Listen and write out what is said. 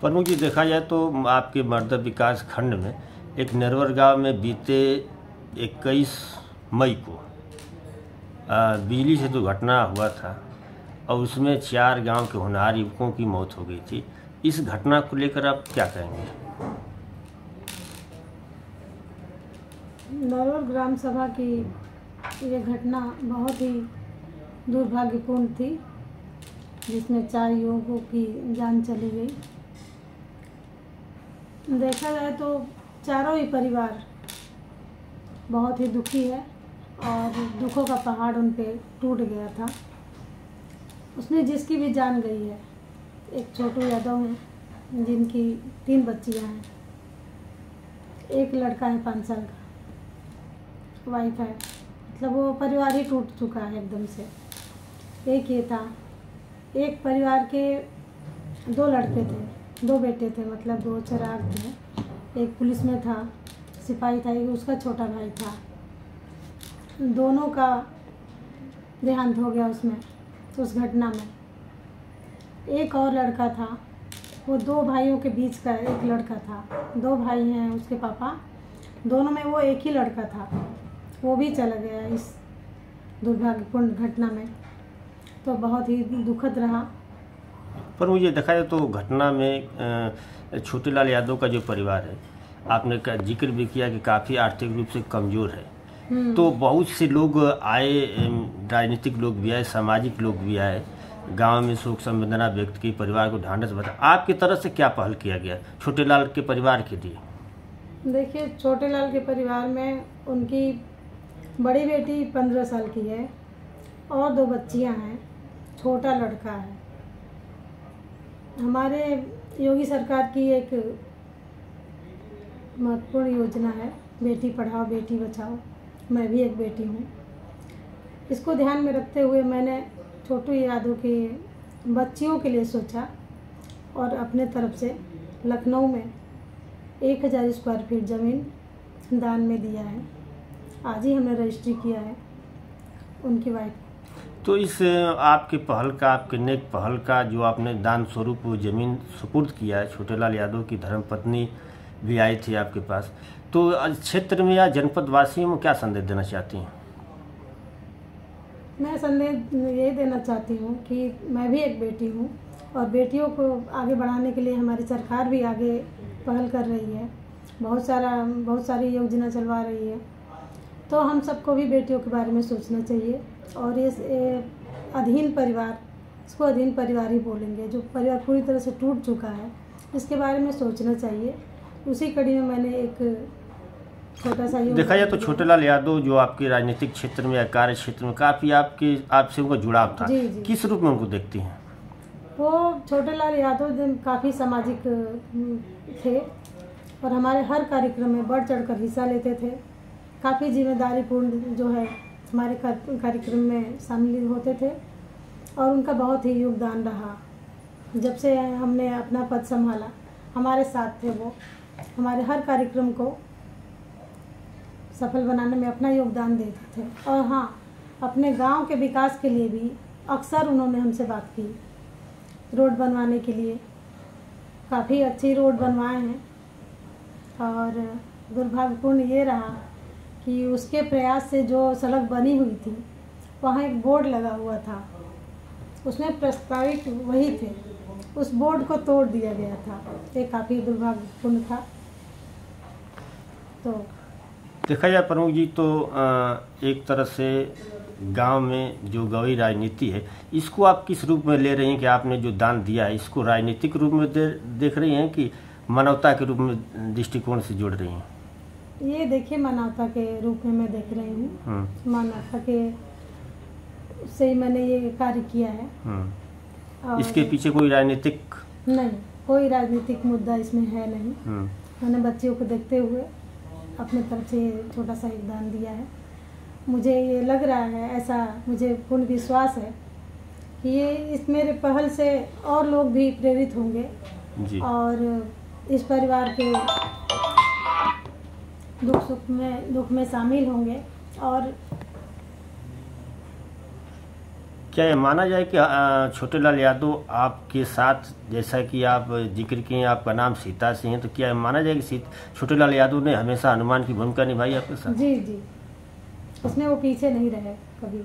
प्रमुख जी, देखा जाए तो आपके मर्दा विकास खंड में एक नरवर गांव में बीते 21 मई को बिजली से दुर्घटना हुआ था और उसमें 4 गांव के होनहार युवकों की मौत हो गई थी। इस घटना को लेकर आप क्या कहेंगे? नरवर ग्राम सभा की ये घटना बहुत ही दुर्भाग्यपूर्ण थी, जिसमें 4 युवकों की जान चली गई। देखा जाए तो चारों ही परिवार बहुत ही दुखी है और दुखों का पहाड़ उन पे टूट गया था। उसमें जिसकी भी जान गई है, एक छोटू यादव हैं जिनकी 3 बच्चियां हैं, एक लड़का है 5 साल का, वाइफ है, मतलब वो परिवार ही टूट चुका है एकदम से। एक ये था, एक परिवार के 2 लड़के थे, 2 बेटे थे, मतलब 2 चिराग थे। एक पुलिस में था, सिपाही था, एक उसका छोटा भाई था। दोनों का देहांत हो गया उसमें, उस घटना में। एक और लड़का था, वो 2 भाइयों के बीच का एक लड़का था। 2 भाई हैं उसके पापा, दोनों में वो एक ही लड़का था, वो भी चला गया इस दुर्भाग्यपूर्ण घटना में। तो बहुत ही दुखद रहा। पर मुझे देखा जाए तो घटना में छोटेलाल यादव का जो परिवार है, आपने जिक्र भी किया कि काफ़ी आर्थिक रूप से कमज़ोर है। तो बहुत से लोग आए, राजनीतिक लोग भी आए, सामाजिक लोग भी आए, गांव में शोक संवेदना व्यक्त की, परिवार को ढांढस बता। आपकी तरफ से क्या पहल किया गया छोटेलाल के परिवार के लिए? देखिए, छोटेलाल के परिवार में उनकी बड़ी बेटी 15 साल की है और 2 बच्चियां हैं, छोटा लड़का है। हमारे योगी सरकार की एक महत्वपूर्ण योजना है, बेटी पढ़ाओ बेटी बचाओ। मैं भी एक बेटी हूँ। इसको ध्यान में रखते हुए मैंने छोटू यादव के बच्चियों के लिए सोचा और अपने तरफ से लखनऊ में 1000 स्क्वायर फीट ज़मीन दान में दिया है। आज ही हमने रजिस्ट्री किया है उनकी वाइफ। तो इस आपके पहल का, आपके नेक पहल का जो आपने दान स्वरूप ज़मीन सुपुर्द किया है, छोटेलाल यादव की धर्मपत्नी भी आई थी आपके पास, तो क्षेत्र में या जनपद वासियों में क्या संदेश देना चाहती हैं? मैं संदेश ये देना चाहती हूँ कि मैं भी एक बेटी हूँ और बेटियों को आगे बढ़ाने के लिए हमारी सरकार भी आगे पहल कर रही है, बहुत सारी योजना चलवा रही है। तो हम सबको भी बेटियों के बारे में सोचना चाहिए और इस अधीन परिवार, इसको अधीन परिवार ही बोलेंगे, जो परिवार पूरी तरह से टूट चुका है, इसके बारे में सोचना चाहिए। उसी कड़ी में मैंने एक छोटा सा देखा जाए तो छोटेलाल यादव जो आपके राजनीतिक क्षेत्र में या कार्य क्षेत्र में काफ़ी आपसे उनका जुड़ाव था। जी। किस रूप में उनको देखती हैं? वो छोटेलाल यादव काफ़ी सामाजिक थे और हमारे हर कार्यक्रम में बढ़ चढ़कर हिस्सा लेते थे। काफ़ी जिम्मेदारीपूर्ण जो है हमारे कार्यक्रम में शामिल होते थे और उनका बहुत ही योगदान रहा। जब से हमने अपना पद संभाला, हमारे साथ थे वो, हमारे हर कार्यक्रम को सफल बनाने में अपना योगदान देते थे। और हाँ, अपने गांव के विकास के लिए भी अक्सर उन्होंने हमसे बात की, रोड बनवाने के लिए। काफ़ी अच्छी रोड बनवाए हैं और दुर्भाग्यपूर्ण ये रहा कि उसके प्रयास से जो सड़क बनी हुई थी, वहाँ एक बोर्ड लगा हुआ था, उसमें प्रस्तावित वही थे, उस बोर्ड को तोड़ दिया गया था। ये काफ़ी दुर्भाग्यपूर्ण था। तो देखा जाए प्रमुख जी तो एक तरह से गांव में जो गौरी राजनीति है, इसको आप किस रूप में ले रही हैं कि आपने जो दान दिया है इसको राजनीतिक रूप में देख रही हैं कि मानवता के रूप में दृष्टिकोण से जोड़ रही हैं? ये देखिए, मानवता के रूप में मैं देख रही हूँ। मानवता के से ही मैंने ये कार्य किया है। इसके पीछे कोई राजनीतिक नहीं, कोई राजनीतिक मुद्दा इसमें है नहीं। मैंने बच्चियों को देखते हुए अपने तरफ से छोटा सा योगदान दिया है। मुझे ये लग रहा है, ऐसा मुझे पूर्ण विश्वास है कि ये इस मेरे पहल से और लोग भी प्रेरित होंगे जी। और इस परिवार के दुख में शामिल होंगे और क्या ये माना जाए कि छोटेलाल यादव आपके साथ, जैसा कि आप जिक्र किए आपका नाम सीता सिंह है, तो क्या ये माना जाए कि छोटेलाल यादव ने हमेशा हनुमान की भूमिका निभाई आपके साथ? जी जी, उसमें वो पीछे नहीं रहे कभी।